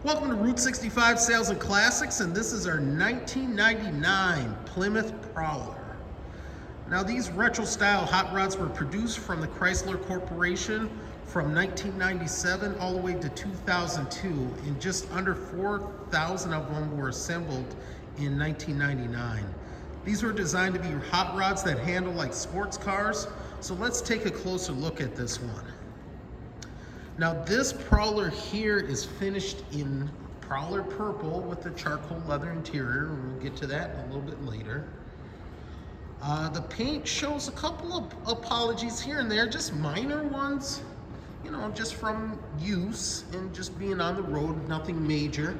Welcome to Route 65 Sales and Classics, and this is our 1999 Plymouth Prowler. Now, these retro style hot rods were produced from the Chrysler Corporation from 1997 all the way to 2002, and just under 4,000 of them were assembled in 1999. These were designed to be hot rods that handle like sports cars, so let's take a closer look at this one. Now, this Prowler here is finished in Prowler purple with the charcoal leather interior, and we'll get to that a little bit later. The paint shows a couple of apologies here and there, just minor ones, you know, just from use and just being on the road, nothing major.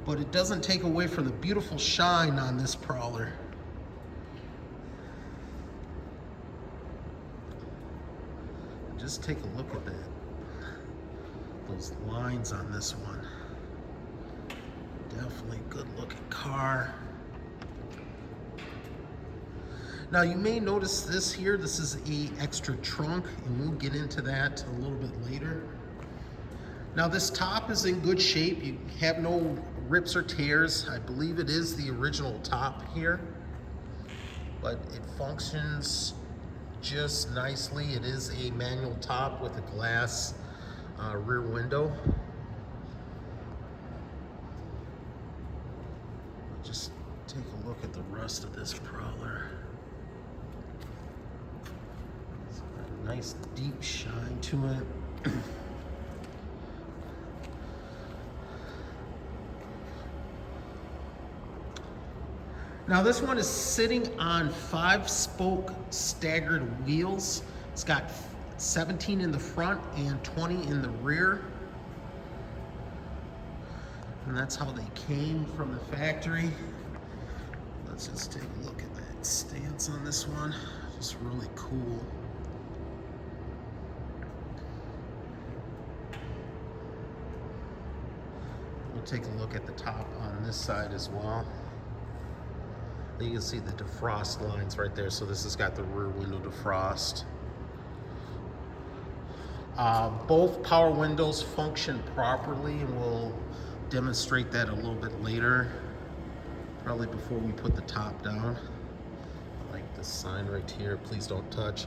But it doesn't take away from the beautiful shine on this Prowler. Just take a look at that. Those lines on this one. Definitely good looking car. Now you may notice this here, this is a extra trunk, and we'll get into that a little bit later. Now this top is in good shape. You have no rips or tears. I believe it is the original top here, but it functions just nicely. It is a manual top with a glass rear window. Just take a look at the rest of this Prowler. It's got a nice deep shine to it. Now this one is sitting on 5-spoke staggered wheels. It's got 17 in the front and 20 in the rear. And that's how they came from the factory. Let's just take a look at that stance on this one. Just really cool. We'll take a look at the top on this side as well. You can see the defrost lines right there. So this has got the rear window defrost. Both power windows function properly, and we'll demonstrate that a little bit later, probably before we put the top down. I like this sign right here, please don't touch.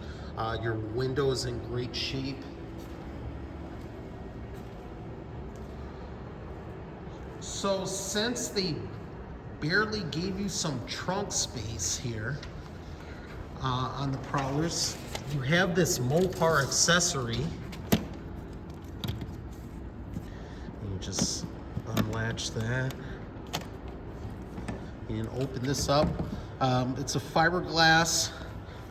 Your window is in great shape. So since they barely gave you some trunk space here on the Prowlers, you have this Mopar accessory. You just unlatch that and open this up. It's a fiberglass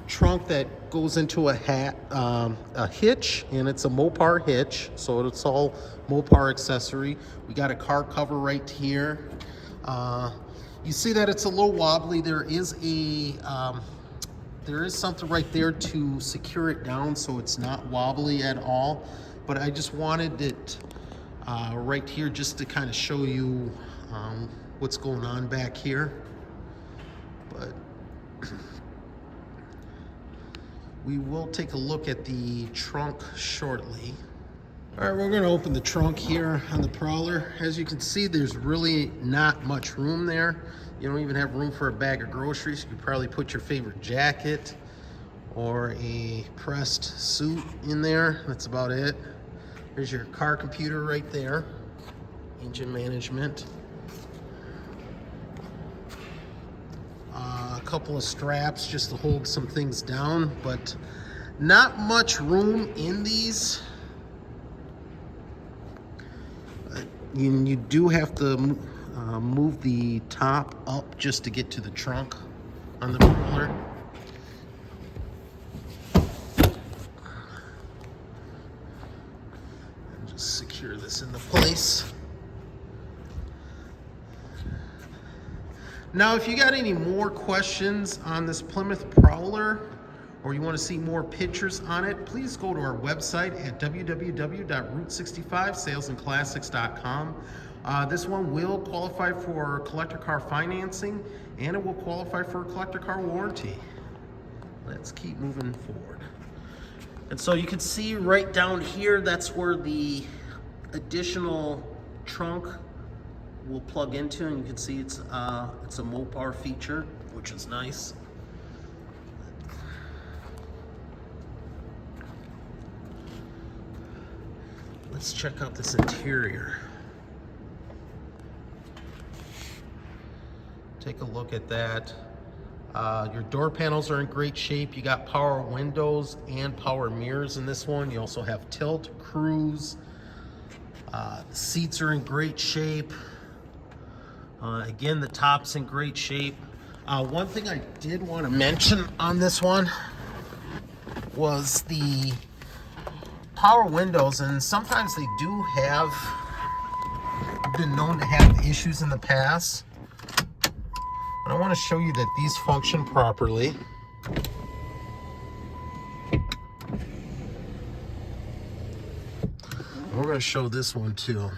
trunk that goes into a hitch, and it's a Mopar hitch, so it's all Mopar accessory. We got a car cover right here. You see that it's a little wobbly. There is something right there to secure it down so it's not wobbly at all. But I just wanted it right here just to kind of show you what's going on back here. But we will take a look at the trunk shortly. All right, we're going to open the trunk here on the Prowler. As you can see, there's really not much room there. You don't even have room for a bag of groceries. You could probably put your favorite jacket or a pressed suit in there. That's about it. There's your car computer right there. Engine management. A couple of straps just to hold some things down, but not much room in these. You do have to move the top up just to get to the trunk on the Prowler. And just secure this into place. Now, if you got any more questions on this Plymouth Prowler, or you want to see more pictures on it, please go to our website at www.route65salesandclassics.com. This one will qualify for collector car financing, and it will qualify for a collector car warranty. Let's keep moving forward. And so you can see right down here, that's where the additional trunk will plug into, and you can see it's a Mopar feature, which is nice. Let's check out this interior. Take a look at that. Your door panels are in great shape. You got power windows and power mirrors in this one. You also have tilt, cruise. The seats are in great shape. Again, the top's in great shape. One thing I did want to mention on this one was the power windows, and sometimes they do have been known to have issues in the past. I want to show you that these function properly. We're going to show this one too.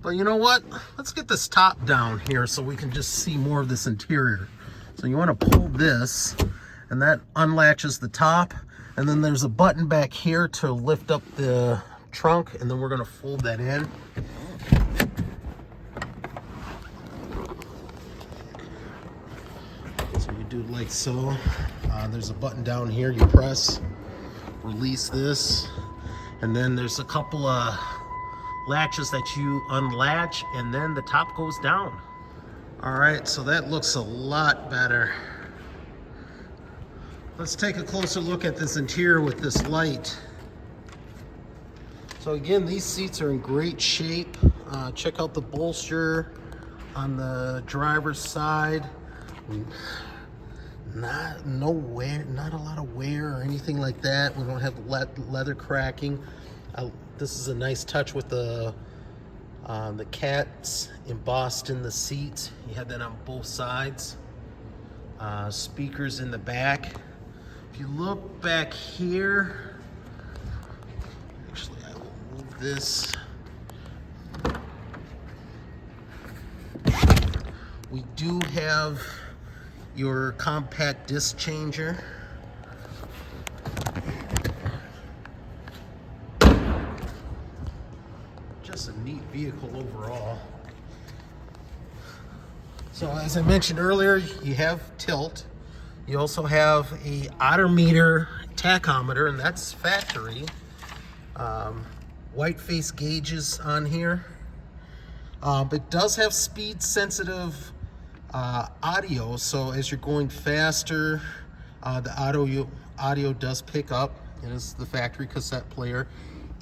But you know what? Let's get this top down here so we can just see more of this interior. So you want to pull this, and that unlatches the top, and then there's a button back here to lift up the trunk, and then we're going to fold that in. So you do it like so. There's a button down here you press, release this, and then there's a couple of latches that you unlatch, and then the top goes down. All right, so that looks a lot better. Let's take a closer look at this interior with this light. So again, these seats are in great shape. Check out the bolster on the driver's side. Not a lot of wear or anything like that. We don't have leather cracking. This is a nice touch with the cats embossed in the seats. You have that on both sides. Speakers in the back. If you look back here, actually I will move this. We do have your compact disc changer. Just a neat vehicle overall. So as I mentioned earlier, you have tilt. You also have a odometer tachometer, and that's factory. White face gauges on here. But it does have speed sensitive audio, so as you're going faster, the audio does pick up. It is the factory cassette player.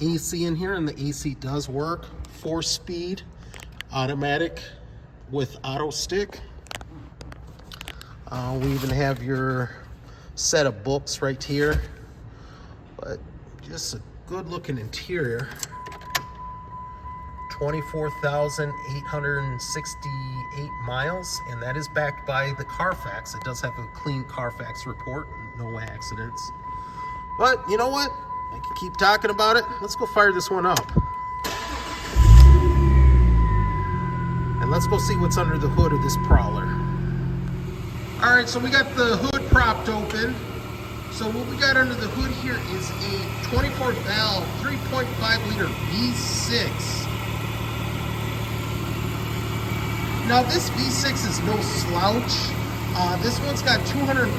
AC in here, and the AC does work. 4-speed automatic with auto stick. We even have your set of books right here, but just a good looking interior. 24,868 miles, and that is backed by the Carfax. It does have a clean Carfax report, no accidents. But you know what? I can keep talking about it. Let's go fire this one up. And let's go see what's under the hood of this Prowler. All right, so we got the hood propped open. So what we got under the hood here is a 24-valve, 3.5-liter V6. Now this V6 is no slouch. This one's got 253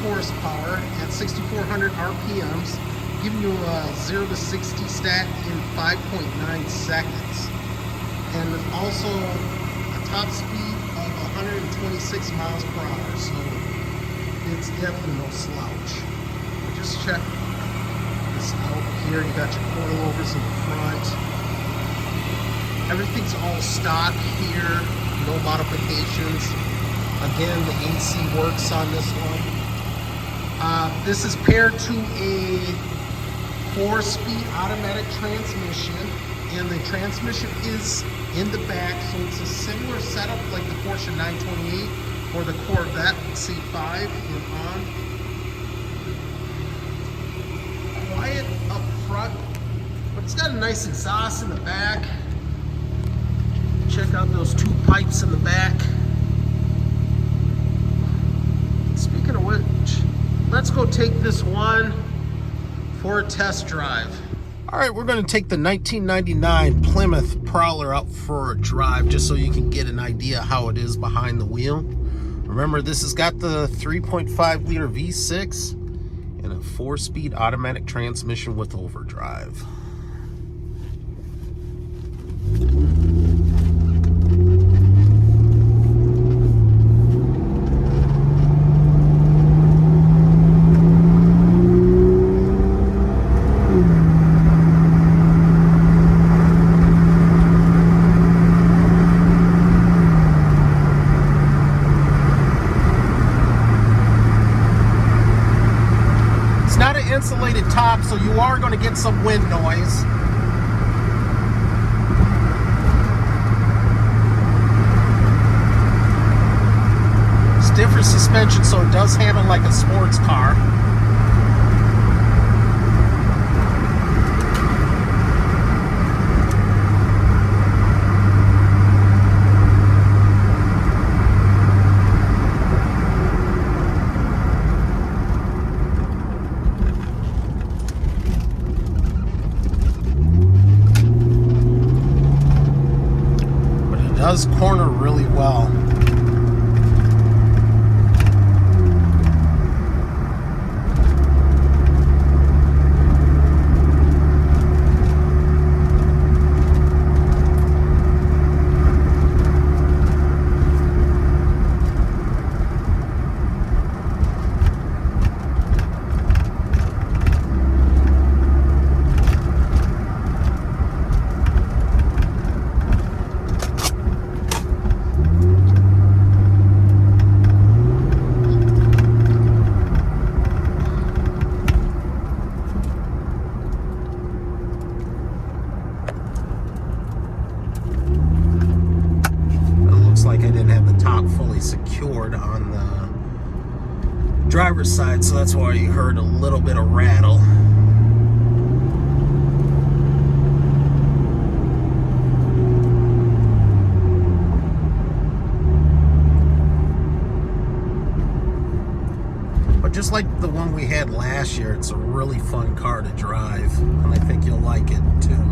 horsepower at 6,400 RPMs, giving you a 0 to 60 stat in 5.9 seconds. And also a top speed of 126 miles per hour, so it's definitely no slouch. But just check this out here. You got your coilovers in the front. Everything's all stock here, no modifications. Again, the AC works on this one. This is paired to a 4-speed automatic transmission, and the transmission is in the back, so it's a similar setup like the Porsche 928 or the Corvette C5 and on. Quiet up front, but it's got a nice exhaust in the back. Check out those 2 pipes in the back. Speaking of which, let's go take this one for a test drive. All right, we're going to take the 1999 Plymouth Prowler out for a drive just so you can get an idea how it is behind the wheel. Remember, this has got the 3.5 liter V6 and a 4-speed automatic transmission with overdrive. Insulated top, so you are going to get some wind noise. Stiffer suspension, so it does handle like a sports car. Does corner really well. Like I didn't have the top fully secured on the driver's side, so that's why you heard a little bit of rattle. But just like the one we had last year, it's a really fun car to drive, and I think you'll like it too.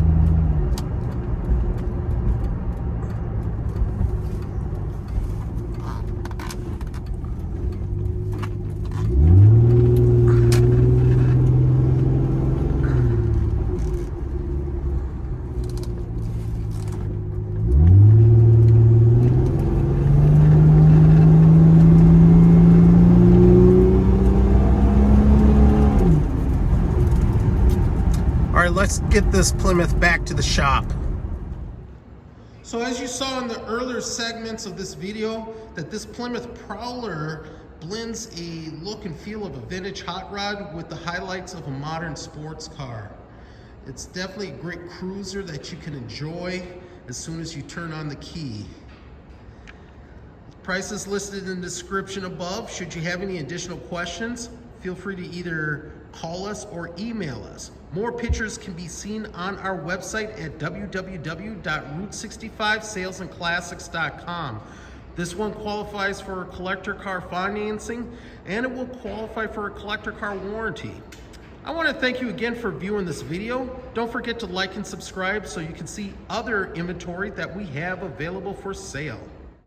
Let's get this Plymouth back to the shop. So as you saw in the earlier segments of this video, that this Plymouth Prowler blends a look and feel of a vintage hot rod with the highlights of a modern sports car. It's definitely a great cruiser that you can enjoy as soon as you turn on the key. Price is listed in the description above. Should you have any additional questions, feel free to either call us or email us. More pictures can be seen on our website at www.route65salesandclassics.com. This one qualifies for collector car financing, and it will qualify for a collector car warranty. I want to thank you again for viewing this video. Don't forget to like and subscribe so you can see other inventory that we have available for sale.